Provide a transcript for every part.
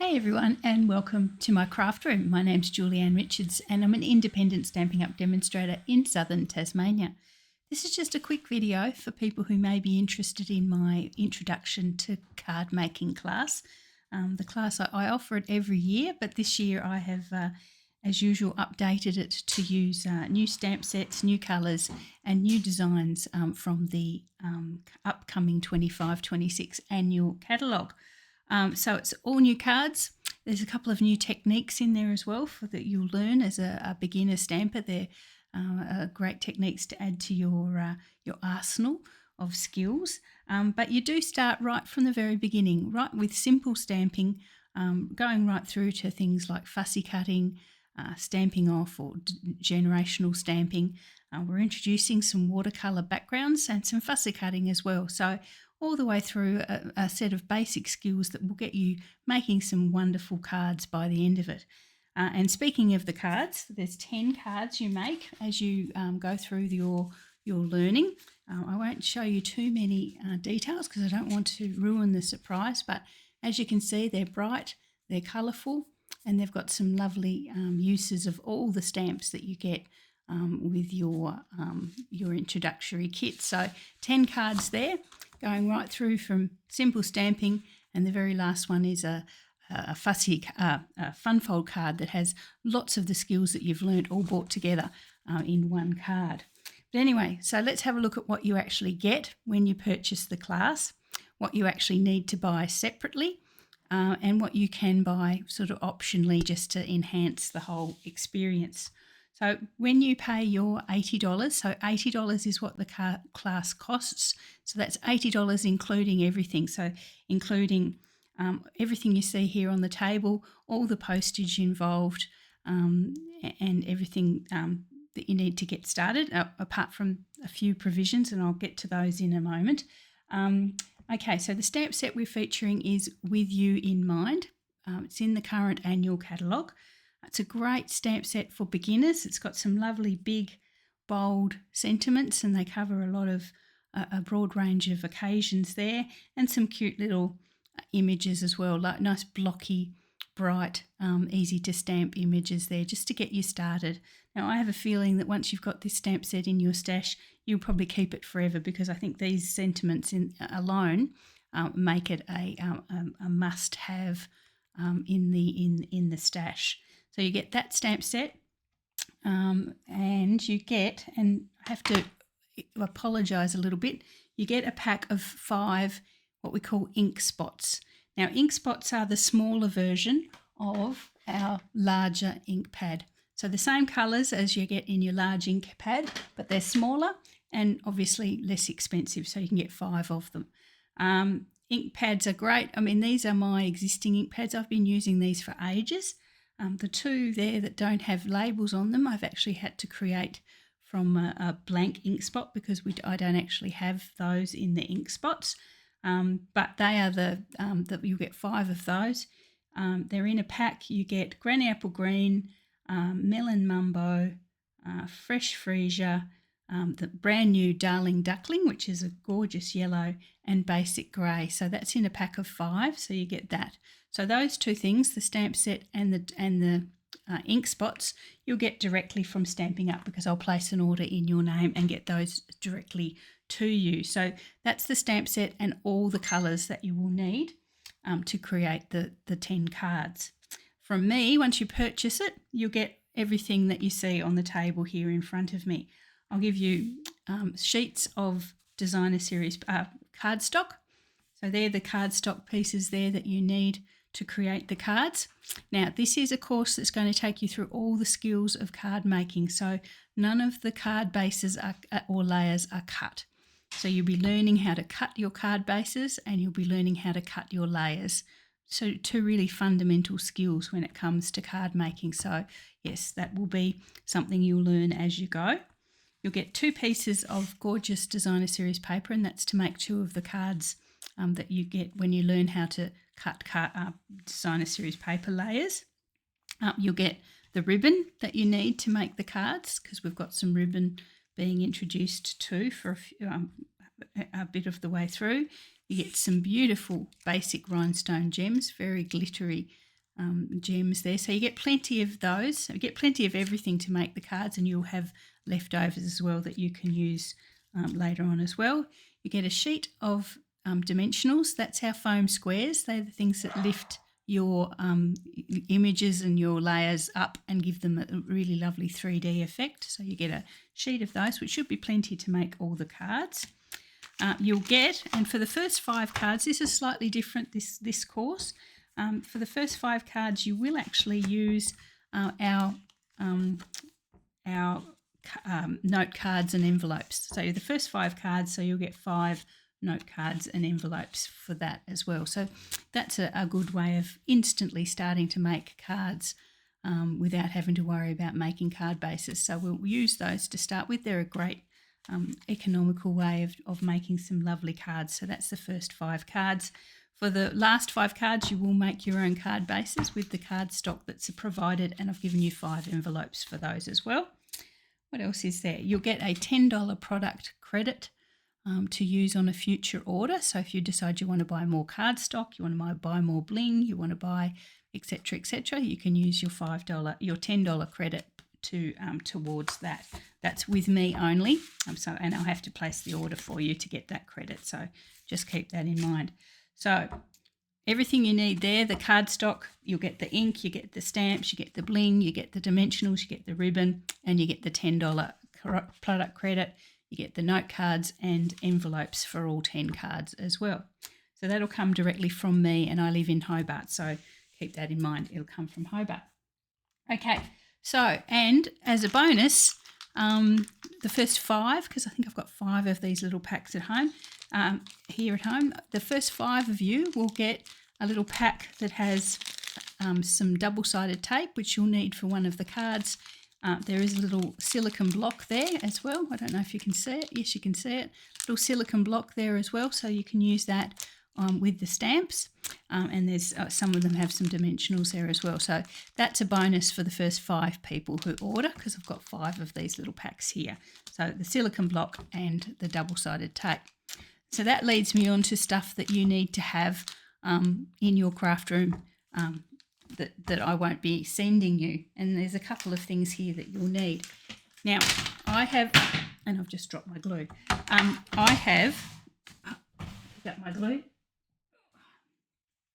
Hey everyone, and welcome to my craft room. My name's Julianne Richards and I'm an independent Stampin' Up! Demonstrator in southern Tasmania. This is just a quick video for people who may be interested in my introduction to card making class. The class I offer it every year, but this year I have, as usual, updated it to use new stamp sets, new colours and new designs from the upcoming 25-26 annual catalogue. So it's all new cards. There's a couple of new techniques in there as well that you'll learn as a beginner stamper. They're great techniques to add to your arsenal of skills. But you do start right from the very beginning, right with simple stamping, going right through to things like fussy cutting, stamping off or generational stamping. We're introducing some watercolour backgrounds and some fussy cutting as well. So all the way through a set of basic skills that will get you making some wonderful cards by the end of it. And speaking of the cards, there's 10 cards you make as you go through your learning. I won't show you too many details because I don't want to ruin the surprise, but as you can see, they're bright, they're colourful, and they've got some lovely uses of all the stamps that you get with your introductory kit. So 10 cards there, going right through from simple stamping, and the very last one is a fussy fun fold card that has lots of the skills that you've learnt all brought together in one card. But anyway, so let's have a look at what you actually get when you purchase the class, what you actually need to buy separately, and what you can buy sort of optionally just to enhance the whole experience. So when you pay your $80, so $80 is what the class costs. So that's $80 including everything. So including everything you see here on the table, all the postage involved, and everything that you need to get started, apart from a few provisions, and I'll get to those in a moment. Okay, so the stamp set we're featuring is With You in Mind. It's in the current annual catalogue. It's a great stamp set for beginners. It's got some lovely big, bold sentiments, and they cover a lot of a broad range of occasions there, and some cute little images as well, like nice blocky, bright, easy to stamp images there just to get you started. Now I have a feeling that once you've got this stamp set in your stash, you'll probably keep it forever, because I think these sentiments alone make it a must-have in the stash. So you get that stamp set, and you get, and I have to apologise a little bit, you get a pack of 5 what we call ink spots. Now ink spots are the smaller version of our larger ink pad. So the same colours as you get in your large ink pad, but they're smaller and obviously less expensive, so you can get 5 of them. Ink pads are great. I mean, these are my existing ink pads. I've been using these for ages. The 2 there that don't have labels on them, I've actually had to create from a blank ink spot, because I don't actually have those in the ink spots. But they are that you'll get 5 of those. They're in a pack. You get Granny Apple Green, Melon Mumbo, Fresh Freesia, the brand new Darling Duckling, which is a gorgeous yellow, and Basic Grey. So that's in a pack of 5, so you get that. So those 2 things, the stamp set and the ink spots, you'll get directly from Stampin' Up!, because I'll place an order in your name and get those directly to you. So that's the stamp set and all the colours that you will need to create the 10 cards. From me, once you purchase it, you'll get everything that you see on the table here in front of me. I'll give you sheets of designer series cardstock. So they're the cardstock pieces there that you need to create the cards. Now, this is a course that's going to take you through all the skills of card making. So none of the card bases or layers are cut. So you'll be learning how to cut your card bases, and you'll be learning how to cut your layers. So 2 really fundamental skills when it comes to card making. So yes, that will be something you'll learn as you go. You'll get 2 pieces of gorgeous designer series paper, and that's to make 2 of the cards that you get when you learn how to cut designer series paper layers. You'll get the ribbon that you need to make the cards, because we've got some ribbon being introduced too for a bit of the way through. You get some beautiful basic rhinestone gems, very glittery gems there. So you get plenty of those. You get plenty of everything to make the cards, and you'll have leftovers as well that you can use later on as well. You get a sheet of dimensionals. That's our foam squares. They're the things that lift your images and your layers up and give them a really lovely 3D effect. So you get a sheet of those, which should be plenty to make all the cards. You'll get, and for the first 5 cards, this is slightly different this course. For the first 5 cards, you will actually use our note cards and envelopes. So the first 5 cards, so you'll get 5 note cards and envelopes for that as well. So that's a good way of instantly starting to make cards without having to worry about making card bases. So we'll use those to start with. They're a great economical way of making some lovely cards. So that's the first 5 cards. For the last 5 cards, you will make your own card bases with the card stock that's provided, and I've given you 5 envelopes for those as well. What else is there? You'll get a $10 product credit to use on a future order. So if you decide you want to buy more card stock, you want to buy more bling, you want to buy etc., you can use your $10 credit to towards that. That's with me only. And I'll have to place the order for you to get that credit. So just keep that in mind. So everything you need there, the cardstock, you'll get the ink, you get the stamps, you get the bling, you get the dimensionals, you get the ribbon, and you get the $10 product credit. You get the note cards and envelopes for all 10 cards as well. So that'll come directly from me, and I live in Hobart, so keep that in mind. It'll come from Hobart. Okay, so, and as a bonus, the first 5, because I think I've got 5 of these little packs at home, here at home, the first 5 of you will get a little pack that has some double-sided tape, which you'll need for one of the cards. There is a little silicone block there as well. I don't know if you can see it. Yes, you can see it. Little silicone block there as well, so you can use that with the stamps. And there's some of them have some dimensionals there as well. So that's a bonus for the first 5 people who order, because I've got 5 of these little packs here. So the silicone block and the double-sided tape. So that leads me on to stuff that you need to have in your craft room that I won't be sending you. And there's a couple of things here that you'll need. Now, I have, and I've just dropped my glue. I have got my glue.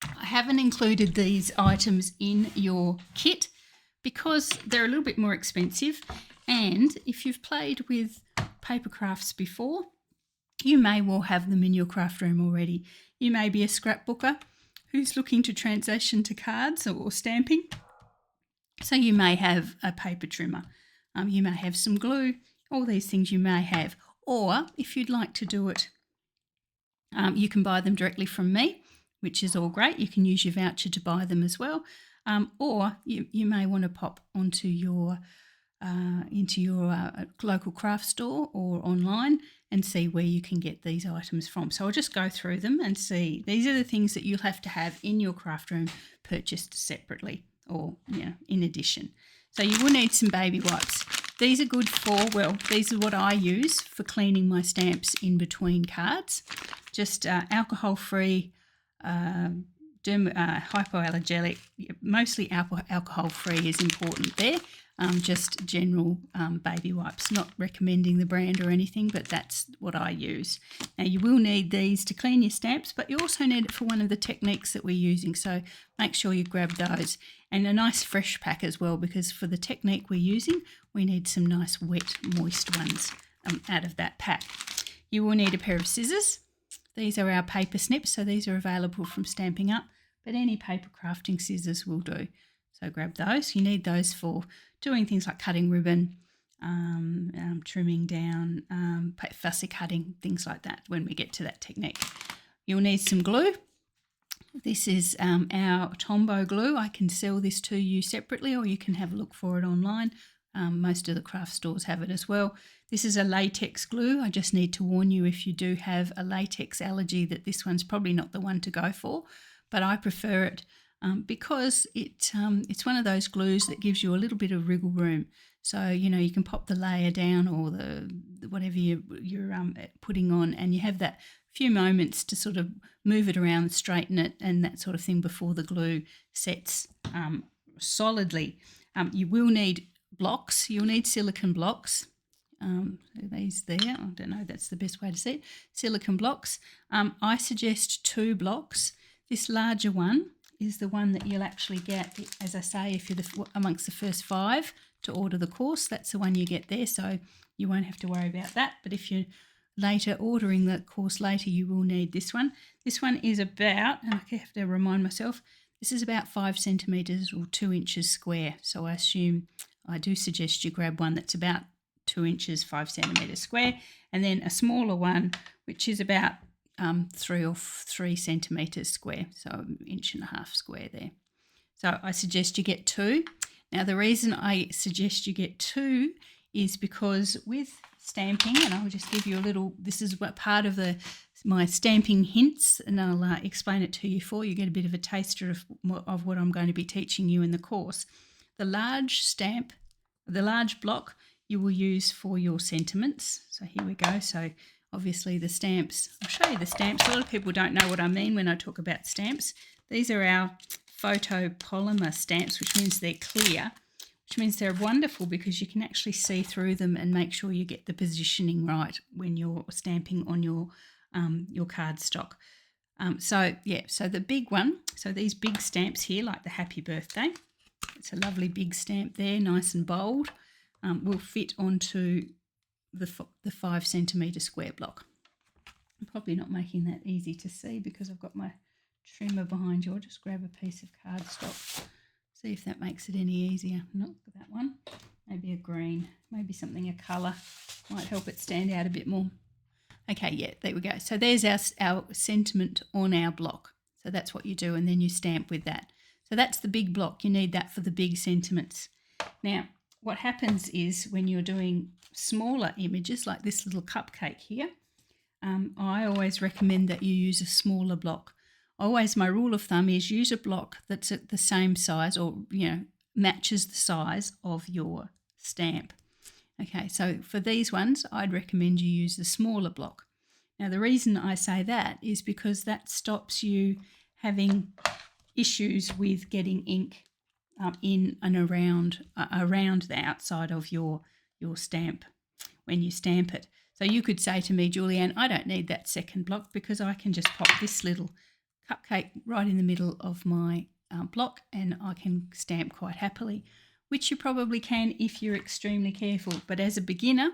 I haven't included these items in your kit because they're a little bit more expensive. And if you've played with paper crafts before, you may well have them in your craft room already. You may be a scrapbooker who's looking to transition to cards or stamping. So you may have a paper trimmer. You may have some glue. All these things you may have. Or if you'd like to do it, you can buy them directly from me, which is all great. You can use your voucher to buy them as well. Or you may want to pop onto your into your local craft store or online and see where you can get these items from. So I'll just go through them and see. These are the things that you'll have to have in your craft room purchased separately or in addition. So you will need some baby wipes. These are good for, well, these are what I use for cleaning my stamps in between cards. Just alcohol-free, hypoallergenic, mostly alcohol-free is important there. Just general baby wipes, not recommending the brand or anything, but that's what I use. Now you will need these to clean your stamps, but you also need it for one of the techniques that we're using, so make sure you grab those. And a nice fresh pack as well, because for the technique we're using, we need some nice wet, moist ones out of that pack. You will need a pair of scissors. These are our paper snips, so these are available from Stampin' Up, but any paper crafting scissors will do. So grab those. You need those for doing things like cutting ribbon, trimming down, fussy cutting, things like that when we get to that technique. You'll need some glue. This is our Tombow glue. I can sell this to you separately, or you can have a look for it online. Most of the craft stores have it as well. This is a latex glue. I just need to warn you, if you do have a latex allergy, that this one's probably not the one to go for, but I prefer it because it's one of those glues that gives you a little bit of wriggle room. So, you can pop the layer down or the whatever you're putting on, and you have that few moments to sort of move it around, straighten it and that sort of thing before the glue sets solidly. You will need blocks. You'll need silicone blocks. These there, I don't know, that's the best way to see it. Silicone blocks. I suggest 2 blocks. This larger one is the one that you'll actually get, as I say, if you're amongst the first 5 to order the course. That's the one you get there, so you won't have to worry about that. But if you're later ordering the course later, you will need this one. This one is about, and I have to remind myself, this is about 5 centimetres or 2 inches square. So I do suggest you grab one that's about 2 inches, 5 centimetres square, and then a smaller one which is about 3 centimetres square, so 1.5 inches square there. So I suggest you get 2. Now the reason I suggest you get 2 is because with stamping, and I'll just give you a little, this is what part of my stamping hints, and I'll explain it to you you get a bit of a taster of what I'm going to be teaching you in the course. The large block you will use for your sentiments. So here we go. So obviously the stamps, I'll show you the stamps. A lot of people don't know what I mean when I talk about stamps. These are our photopolymer stamps, which means they're clear, which means they're wonderful because you can actually see through them and make sure you get the positioning right when you're stamping on your cardstock. So the big one, so these big stamps here, like the happy birthday, it's a lovely big stamp there, nice and bold, will fit onto the 5 centimetre square block. I'm probably not making that easy to see because I've got my trimmer behind you. I'll just grab a piece of cardstock, see if that makes it any easier. Not that one, maybe a green, maybe something a colour might help it stand out a bit more. Okay, yeah, there we go. So there's our sentiment on our block. So that's what you do, and then you stamp with that. So that's the big block. You need that for the big sentiments. Now, what happens is when you're doing smaller images like this little cupcake here, I always recommend that you use a smaller block. My rule of thumb is use a block that's at the same size or, matches the size of your stamp. Okay, so for these ones, I'd recommend you use the smaller block. Now, the reason I say that is because that stops you having issues with getting ink in and around the outside of your stamp when you stamp it. So you could say to me, Julianne, I don't need that second block because I can just pop this little cupcake right in the middle of my block and I can stamp quite happily, which you probably can if you're extremely careful. But as a beginner,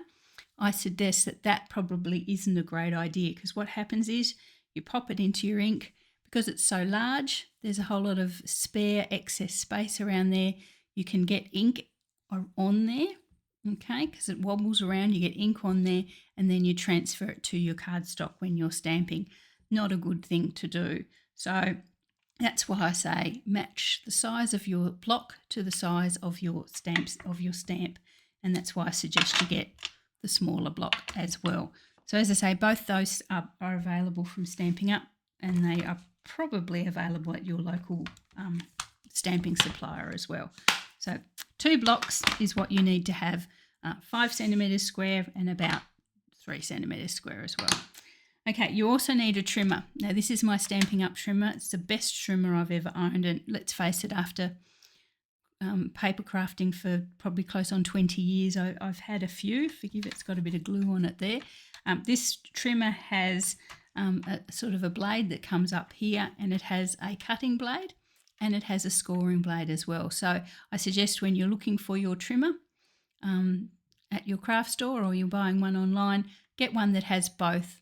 I suggest that probably isn't a great idea because what happens is you pop it into your ink. Because it's so large, there's a whole lot of spare excess space around there. You can get ink on there, okay, because it wobbles around, you get ink on there, and then you transfer it to your cardstock when you're stamping. Not a good thing to do. So that's why I say match the size of your block to the size of your stamp, and that's why I suggest you get the smaller block as well. So as I say, both those are available from Stampin' Up, and they are probably available at your local stamping supplier as well. So 2 blocks is what you need to have, 5 centimetres square and about 3 centimetres square as well. Okay, you also need a trimmer. Now this is my Stampin' Up trimmer. It's the best trimmer I've ever owned, and let's face it, after paper crafting for probably close on 20 years, I've had a few. Forgive it's got a bit of glue on it there. This trimmer has a sort of a blade that comes up here, and it has a cutting blade and it has a scoring blade as well. So I suggest when you're looking for your trimmer at your craft store or you're buying one online, get one that has both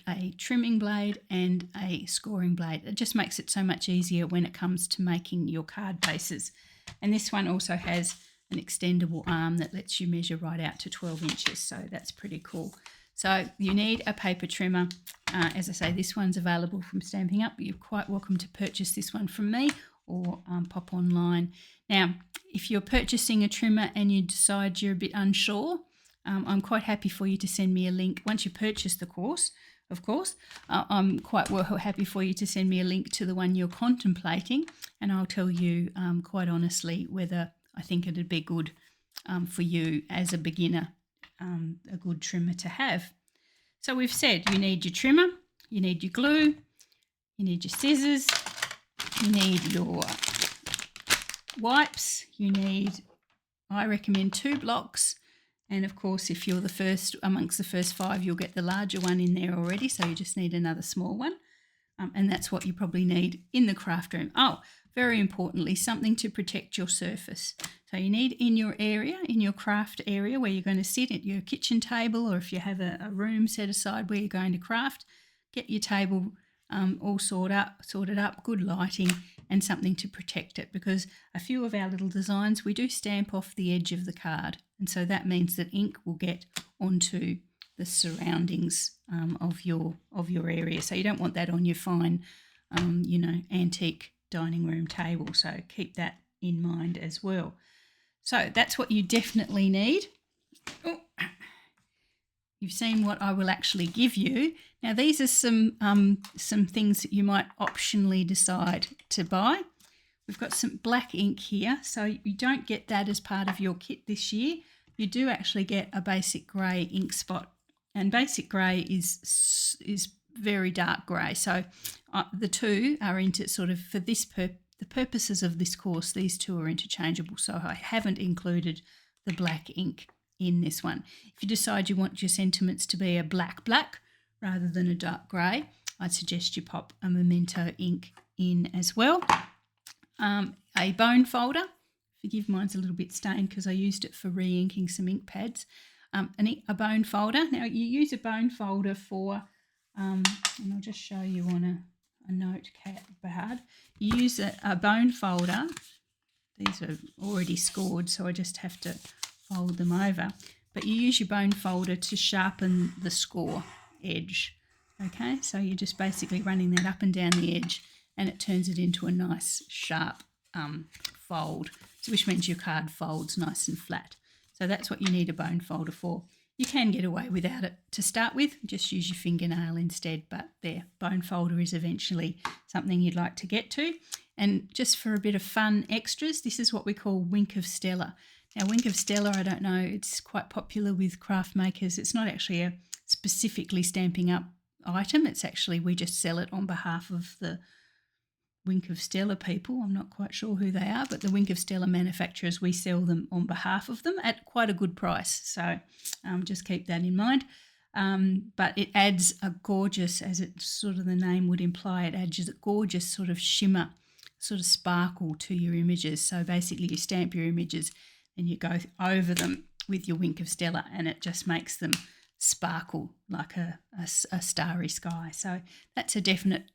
a trimming blade and a scoring blade. It just makes it so much easier when it comes to making your card bases. And this one also has an extendable arm that lets you measure right out to 12 inches, so that's pretty cool. So you need a paper trimmer. As I say, this one's available from Stampin' Up, but you're quite welcome to purchase this one from me or pop online. Now, if you're purchasing a trimmer and you decide you're a bit unsure, I'm quite happy for you to send me a link. Once you purchase the course, of course, I'm quite happy for you to send me a link to the one you're contemplating, and I'll tell you quite honestly whether I think it'd be good for you as a beginner, a good trimmer to have. So we've said you need your trimmer, you need your glue, you need your scissors, you need your wipes, you need, I recommend 2 blocks, and of course if you're the first amongst the first 5 you'll get the larger one in there already, so you just need another small one. And that's what you probably need in the craft room. Oh, very importantly, something to protect your surface. So you need in your area, in your craft area where you're going to sit at your kitchen table, or if you have a room set aside where you're going to craft, get your table all sorted up, good lighting and something to protect it, because a few of our little designs we do stamp off the edge of the card, and so that means that ink will get onto the surroundings of your area. So you don't want that on your fine, antique dining room table. So keep that in mind as well. So that's what you definitely need. Oh, you've seen what I will actually give you. Now these are some things that you might optionally decide to buy. We've got some black ink here, so you don't get that as part of your kit this year. You do actually get a basic grey ink spot. And basic grey is very dark grey. So the two are into sort of, for this the purposes of this course, these two are interchangeable. So I haven't included the black ink in this one. If you decide you want your sentiments to be a black rather than a dark grey, I'd suggest you pop a memento ink in as well. A bone folder. Forgive, mine's a little bit stained because I used it for re-inking some ink pads. A bone folder. Now you use a bone folder for, and I'll just show you on a notepad. You use a bone folder. These are already scored, so I just have to fold them over. But you use your bone folder to sharpen the score edge. Okay, so you're just basically running that up and down the edge, and it turns it into a nice sharp fold, which means your card folds nice and flat. So that's what you need a bone folder for. You can get away without it to start with, just use your fingernail instead, but there, bone folder is eventually something you'd like to get to. And just for a bit of fun extras, this is what we call Wink of Stella. Now Wink of Stella, I don't know, it's quite popular with craft makers. It's not actually a specifically Stampin' Up item, it's actually, we just sell it on behalf of the Wink of Stella people. I'm not quite sure who they are, but the Wink of Stella manufacturers, we sell them on behalf of them at quite a good price. So just keep that in mind. But it adds a gorgeous, as it sort of the name would imply, it adds a gorgeous sort of shimmer, sort of sparkle to your images. So basically you stamp your images and you go over them with your Wink of Stella, and it just makes them sparkle like a starry sky. So that's a definite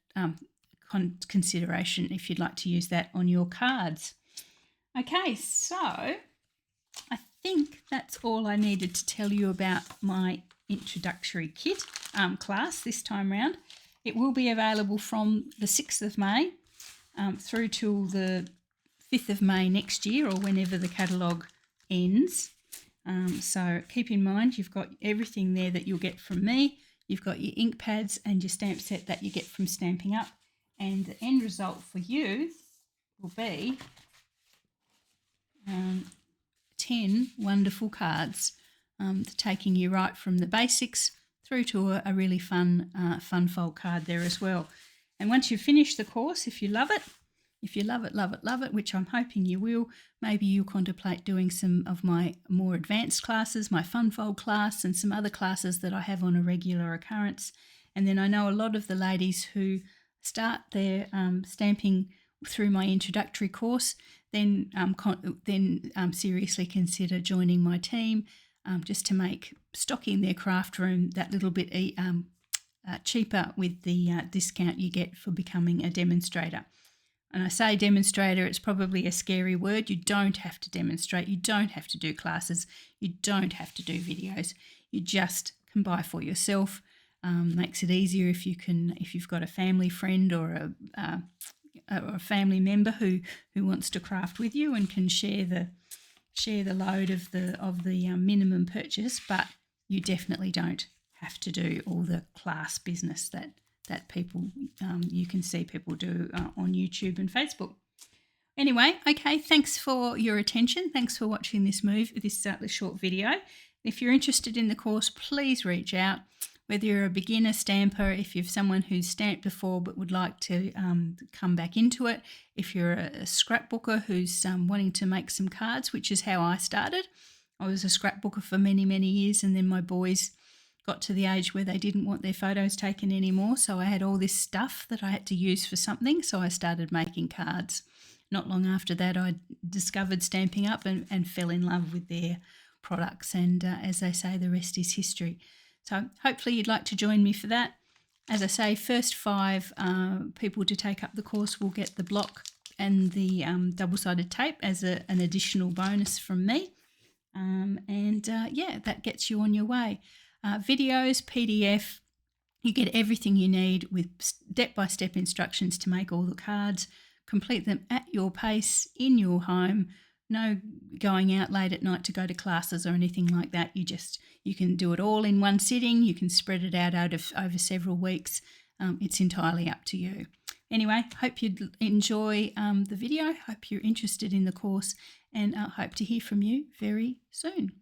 consideration if you'd like to use that on your cards. Okay, so I think that's all I needed to tell you about my introductory kit class this time round. It will be available from the 6th of May through till the 5th of May next year, or whenever the catalogue ends. So keep in mind you've got everything there that you'll get from me. You've got your ink pads and your stamp set that you get from Stampin' Up. And the end result for you will be 10 wonderful cards, taking you right from the basics through to a really fun fold card there as well. And once you've finished the course, if you love it, which I'm hoping you will, maybe you'll contemplate doing some of my more advanced classes, my fun fold class and some other classes that I have on a regular occurrence. And then I know a lot of the ladies who start their stamping through my introductory course, then seriously consider joining my team just to make stocking their craft room that little bit cheaper with the discount you get for becoming a demonstrator. And I say demonstrator, it's probably a scary word. You don't have to demonstrate, you don't have to do classes, you don't have to do videos. You just can buy for yourself. Makes it easier if you've got a family friend or a family member who wants to craft with you and can share the load of the minimum purchase. But you definitely don't have to do all the class business that people you can see people do on YouTube and Facebook. Anyway, okay, thanks for your attention. Thanks for watching this short video. If you're interested in the course, please reach out. whether you're a beginner stamper, if you're someone who's stamped before but would like to come back into it, if you're a scrapbooker who's wanting to make some cards, which is how I started. I was a scrapbooker for many, many years, and then my boys got to the age where they didn't want their photos taken anymore, so I had all this stuff that I had to use for something, so I started making cards. Not long after that, I discovered Stampin' Up and fell in love with their products, and as they say, the rest is history. So hopefully you'd like to join me for that. As I say, first 5 people to take up the course will get the block and the double-sided tape as an additional bonus from me. Yeah, that gets you on your way. Videos, PDF, you get everything you need with step-by-step instructions to make all the cards. Complete them at your pace, in your home. No going out late at night to go to classes or anything like that. You can do it all in one sitting. You can spread it out over several weeks. It's entirely up to you. Anyway, hope you enjoy the video. Hope you're interested in the course, and I hope to hear from you very soon.